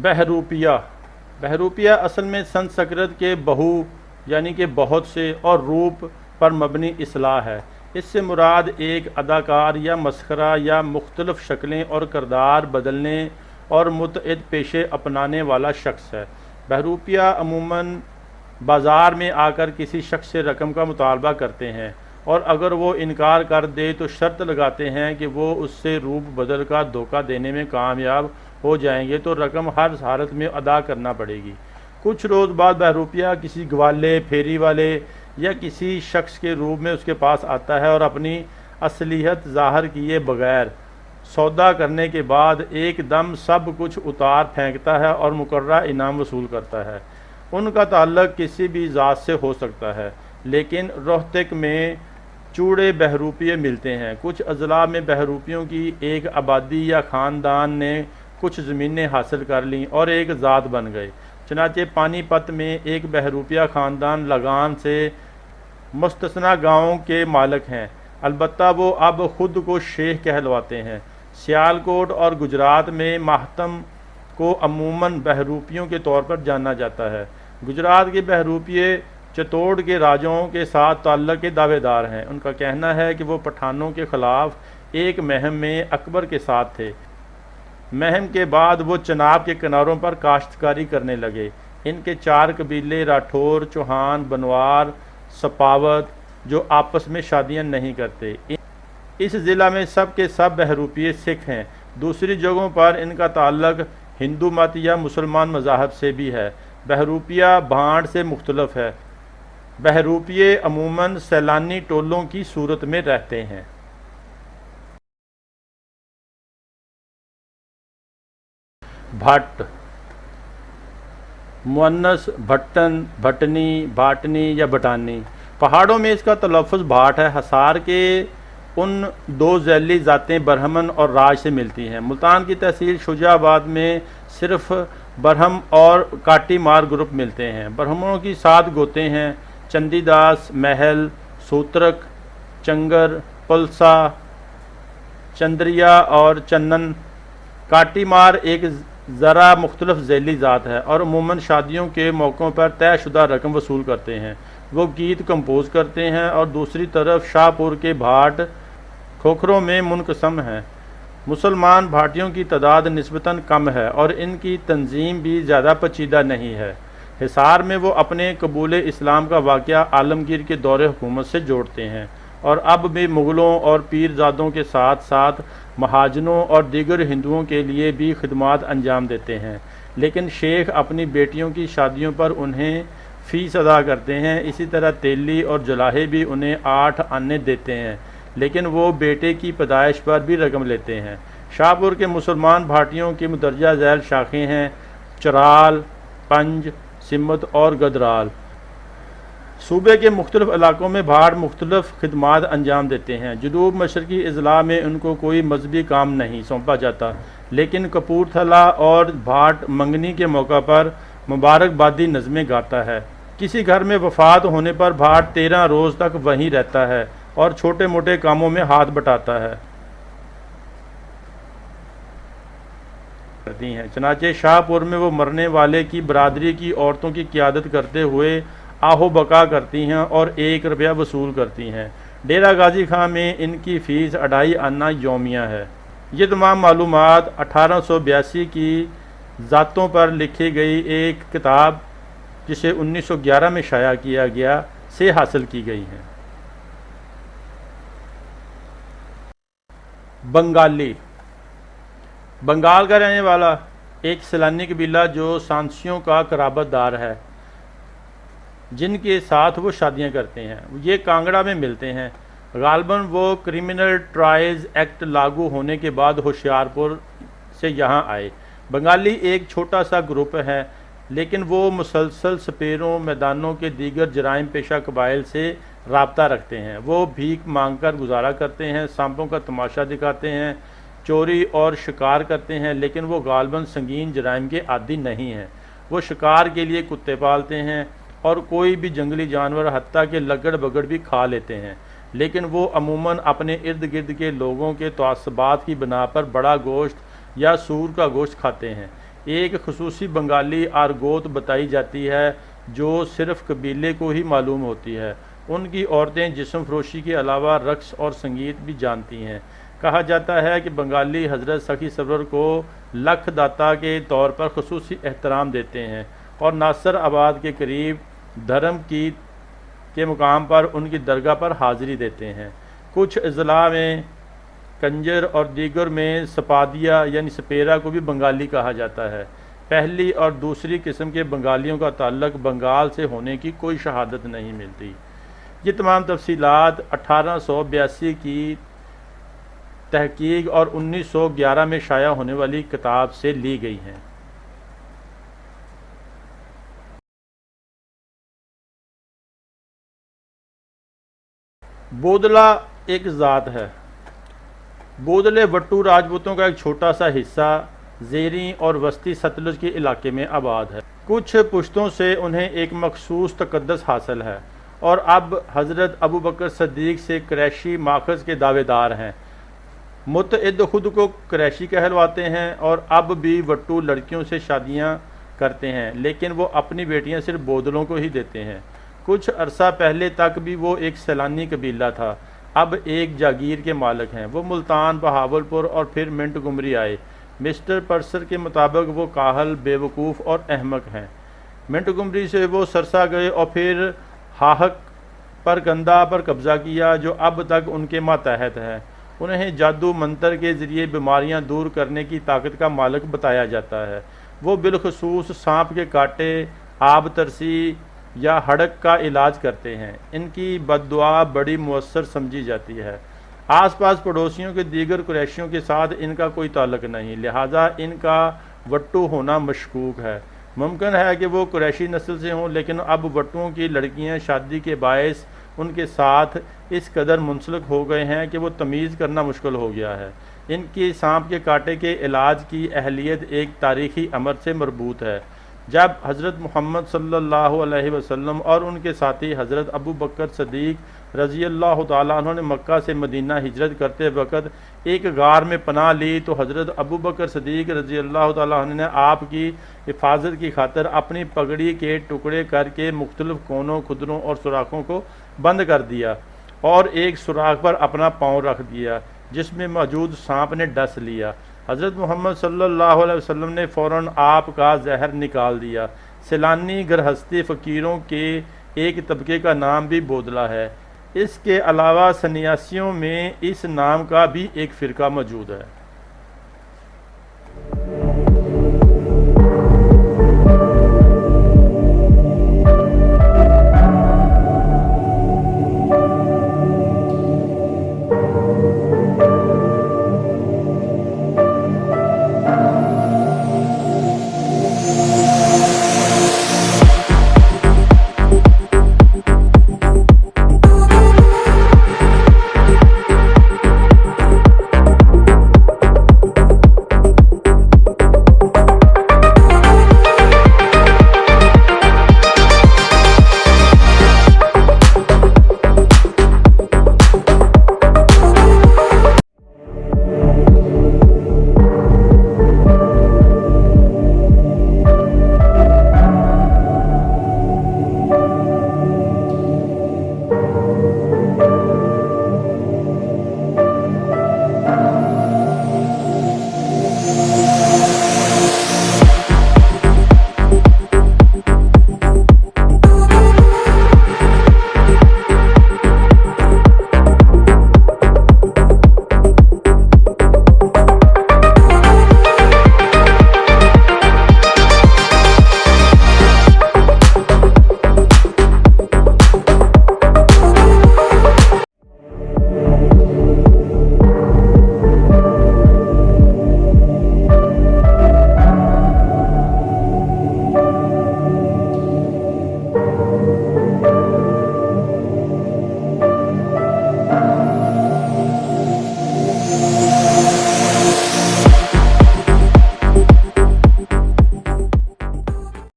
بہروپیہ بہروپیہ اصل میں سنسکرت کے بہو یعنی کہ بہت سے اور روپ پر مبنی اصطلاح ہے۔ اس سے مراد ایک اداکار یا مسخرہ یا مختلف شکلیں اور کردار بدلنے اور متعدد پیشے اپنانے والا شخص ہے۔ بہروپیہ عموماً بازار میں آ کر کسی شخص سے رقم کا مطالبہ کرتے ہیں، اور اگر وہ انکار کر دے تو شرط لگاتے ہیں کہ وہ اس سے روپ بدل کر دھوکہ دینے میں کامیاب ہو جائیں گے تو رقم ہر حالت میں ادا کرنا پڑے گی۔ کچھ روز بعد بہروپیہ کسی گوالے، پھیری والے یا کسی شخص کے روپ میں اس کے پاس آتا ہے اور اپنی اصلیت ظاہر کیے بغیر سودا کرنے کے بعد ایک دم سب کچھ اتار پھینکتا ہے اور مقررہ انعام وصول کرتا ہے۔ ان کا تعلق کسی بھی ذات سے ہو سکتا ہے، لیکن روہتک میں چوڑے بہروپیے ملتے ہیں۔ کچھ اضلاع میں بہروپیوں کی ایک آبادی یا خاندان نے کچھ زمینیں حاصل کر لیں اور ایک ذات بن گئے۔ چنانچہ پانی پت میں ایک بہروپیہ خاندان لگان سے مستثنی گاؤں کے مالک ہیں، البتہ وہ اب خود کو شیخ کہلواتے ہیں۔ سیالکوٹ اور گجرات میں ماہتم کو عموماً بہروپیوں کے طور پر جانا جاتا ہے۔ گجرات کے بہروپیے چتوڑ کے راجوں کے ساتھ تعلق کے دعوے دار ہیں۔ ان کا کہنا ہے کہ وہ پٹھانوں کے خلاف ایک مہم میں اکبر کے ساتھ تھے۔ مہم کے بعد وہ چناب کے کناروں پر کاشتکاری کرنے لگے۔ ان کے 4 قبیلے راٹھور، چوہان، بنوار، سپاوت جو آپس میں شادیاں نہیں کرتے۔ اس ضلع میں سب کے سب بہروپیے سکھ ہیں۔ دوسری جگہوں پر ان کا تعلق ہندو مت یا مسلمان مذاہب سے بھی ہے۔ بہروپیہ بھانڈ سے مختلف ہے۔ بہروپیے عموماً سیلانی ٹولوں کی صورت میں رہتے ہیں۔ بھٹ مؤنث بھٹن، بھٹنی، بھاٹنی یا بھٹانی۔ پہاڑوں میں اس کا تلفظ بھاٹ ہے۔ حصار کے ان 2 ذیلی ذاتیں برہمن اور راج سے ملتی ہیں۔ ملتان کی تحصیل شجاع آباد میں صرف برہم اور کاٹی مار گروپ ملتے ہیں۔ برہمنوں کی 7 گوتیں ہیں: چندی داس، محل، سوترک، چنگر، پلسا، چندریا اور چنن۔ کاٹی مار ایک ذرا مختلف ذیلی ذات ہے اور عموماً شادیوں کے موقعوں پر طے شدہ رقم وصول کرتے ہیں۔ وہ گیت کمپوز کرتے ہیں اور دوسری طرف شاہ پور کے بھاٹ کھوکھروں میں منقسم ہیں۔ مسلمان بھاٹیوں کی تعداد نسبتاً کم ہے اور ان کی تنظیم بھی زیادہ پیچیدہ نہیں ہے۔ حصار میں وہ اپنے قبول اسلام کا واقعہ عالمگیر کے دور حکومت سے جوڑتے ہیں اور اب بھی مغلوں اور پیرزادوں کے ساتھ ساتھ مہاجنوں اور دیگر ہندوؤں کے لیے بھی خدمات انجام دیتے ہیں، لیکن شیخ اپنی بیٹیوں کی شادیوں پر انہیں فیس ادا کرتے ہیں۔ اسی طرح تیلی اور جلاہے بھی انہیں 8 آنے دیتے ہیں، لیکن وہ بیٹے کی پیدائش پر بھی رقم لیتے ہیں۔ شاہ پور کے مسلمان بھاٹیوں کی مندرجہ ذیل شاخیں ہیں: چرال، پنج، سمت اور گدرال۔ صوبے کے مختلف علاقوں میں بھاٹ مختلف خدمات انجام دیتے ہیں۔ جنوب مشرقی اضلاع میں ان کو کوئی مذہبی کام نہیں سونپا جاتا، لیکن کپورتھلا اور بھاٹ منگنی کے موقع پر مبارکبادی نظمیں گاتا ہے۔ کسی گھر میں وفات ہونے پر بھاٹ 13 روز تک وہیں رہتا ہے اور چھوٹے موٹے کاموں میں ہاتھ بٹاتا ہے۔ چنانچہ شاہ پور میں وہ مرنے والے کی برادری کی عورتوں کی قیادت کرتے ہوئے آہو بقا کرتی ہیں اور 1 روپیہ وصول کرتی ہیں۔ ڈیرہ غازی خان میں ان کی فیس 2.5 آنا یومیہ ہے۔ یہ تمام معلومات 1882 کی ذاتوں پر لکھی گئی ایک کتاب جسے 1911 میں شائع کیا گیا سے حاصل کی گئی ہیں۔ بنگالی بنگال کا رہنے والا ایک سیلانی قبیلہ جو سانسیوں کا قرابت دار ہے، جن کے ساتھ وہ شادیاں کرتے ہیں۔ یہ کانگڑا میں ملتے ہیں۔ غالباً وہ کرمنل ٹرائلز ایکٹ لاگو ہونے کے بعد ہوشیارپور سے یہاں آئے۔ بنگالی ایک چھوٹا سا گروپ ہے، لیکن وہ مسلسل سپیروں، میدانوں کے دیگر جرائم پیشہ قبائل سے رابطہ رکھتے ہیں۔ وہ بھیک مانگ کر گزارا کرتے ہیں، سانپوں کا تماشا دکھاتے ہیں، چوری اور شکار کرتے ہیں، لیکن وہ غالباً سنگین جرائم کے عادی نہیں ہیں۔ وہ شکار کے لیے کتے پالتے ہیں اور کوئی بھی جنگلی جانور حتیٰ کہ لگڑ بگڑ بھی کھا لیتے ہیں، لیکن وہ عموماً اپنے ارد گرد کے لوگوں کے تعصبات کی بنا پر بڑا گوشت یا سور کا گوشت کھاتے ہیں۔ ایک خصوصی بنگالی آرگوت بتائی جاتی ہے جو صرف قبیلے کو ہی معلوم ہوتی ہے۔ ان کی عورتیں جسم فروشی کے علاوہ رقص اور سنگیت بھی جانتی ہیں۔ کہا جاتا ہے کہ بنگالی حضرت سخی سرور کو لکھ داتا کے طور پر خصوصی احترام دیتے ہیں اور ناصر آباد کے قریب دھرم کی کے مقام پر ان کی درگاہ پر حاضری دیتے ہیں۔ کچھ اضلاع میں کنجر اور دیگر میں سپادیا یعنی سپیرا کو بھی بنگالی کہا جاتا ہے۔ پہلی اور دوسری قسم کے بنگالیوں کا تعلق بنگال سے ہونے کی کوئی شہادت نہیں ملتی۔ یہ تمام تفصیلات 1882 کی تحقیق اور 1911 میں شائع ہونے والی کتاب سے لی گئی ہیں۔ بودلہ ایک ذات ہے۔ بودلے وٹو راجپوتوں کا ایک چھوٹا سا حصہ زیریں اور وسطی ستلج کے علاقے میں آباد ہے۔ کچھ پشتوں سے انہیں ایک مخصوص تقدس حاصل ہے اور اب حضرت ابوبکر صدیق سے قریشی ماخذ کے دعوے دار ہیں۔ متعد خود کو قریشی کہلواتے ہیں اور اب بھی وٹو لڑکیوں سے شادیاں کرتے ہیں، لیکن وہ اپنی بیٹیاں صرف بودلوں کو ہی دیتے ہیں۔ کچھ عرصہ پہلے تک بھی وہ ایک سیلانی قبیلہ تھا، اب ایک جاگیر کے مالک ہیں۔ وہ ملتان، بہاولپور اور پھر منٹ گمری آئے۔ مسٹر پرسر کے مطابق وہ کاہل، بے وقوف اور احمق ہیں۔ منٹ گمری سے وہ سرسا گئے اور پھر ہاہک پر گندہ پر قبضہ کیا جو اب تک ان کے ماتحت ہے۔ انہیں جادو منتر کے ذریعے بیماریاں دور کرنے کی طاقت کا مالک بتایا جاتا ہے۔ وہ بالخصوص سانپ کے کاٹے، آب ترسی یا ہڑک کا علاج کرتے ہیں۔ ان کی بد دعا بڑی مؤثر سمجھی جاتی ہے۔ آس پاس پڑوسیوں کے دیگر قریشیوں کے ساتھ ان کا کوئی تعلق نہیں، لہٰذا ان کا وٹو ہونا مشکوک ہے۔ ممکن ہے کہ وہ قریشی نسل سے ہوں، لیکن اب وٹوؤں کی لڑکیاں شادی کے باعث ان کے ساتھ اس قدر منسلک ہو گئے ہیں کہ وہ تمیز کرنا مشکل ہو گیا ہے۔ ان کی سانپ کے کاٹے کے علاج کی اہلیت ایک تاریخی امر سے مربوط ہے۔ جب حضرت محمد صلی اللہ علیہ وسلم اور ان کے ساتھی حضرت ابو بکر صدیق رضی اللہ تعالیٰ عنہ نے مکہ سے مدینہ ہجرت کرتے وقت ایک غار میں پناہ لی تو حضرت ابو بکر صدیق رضی اللہ تعالیٰ عنہ نے آپ کی حفاظت کی خاطر اپنی پگڑی کے ٹکڑے کر کے مختلف کونوں، کھدروں اور سوراخوں کو بند کر دیا اور ایک سوراخ پر اپنا پاؤں رکھ دیا جس میں موجود سانپ نے ڈس لیا۔ حضرت محمد صلی اللہ علیہ وسلم نے فوراً آپ کا زہر نکال دیا۔ سیلانی گرہستی فقیروں کے ایک طبقے کا نام بھی بودلہ ہے۔ اس کے علاوہ سنیاسیوں میں اس نام کا بھی ایک فرقہ موجود ہے۔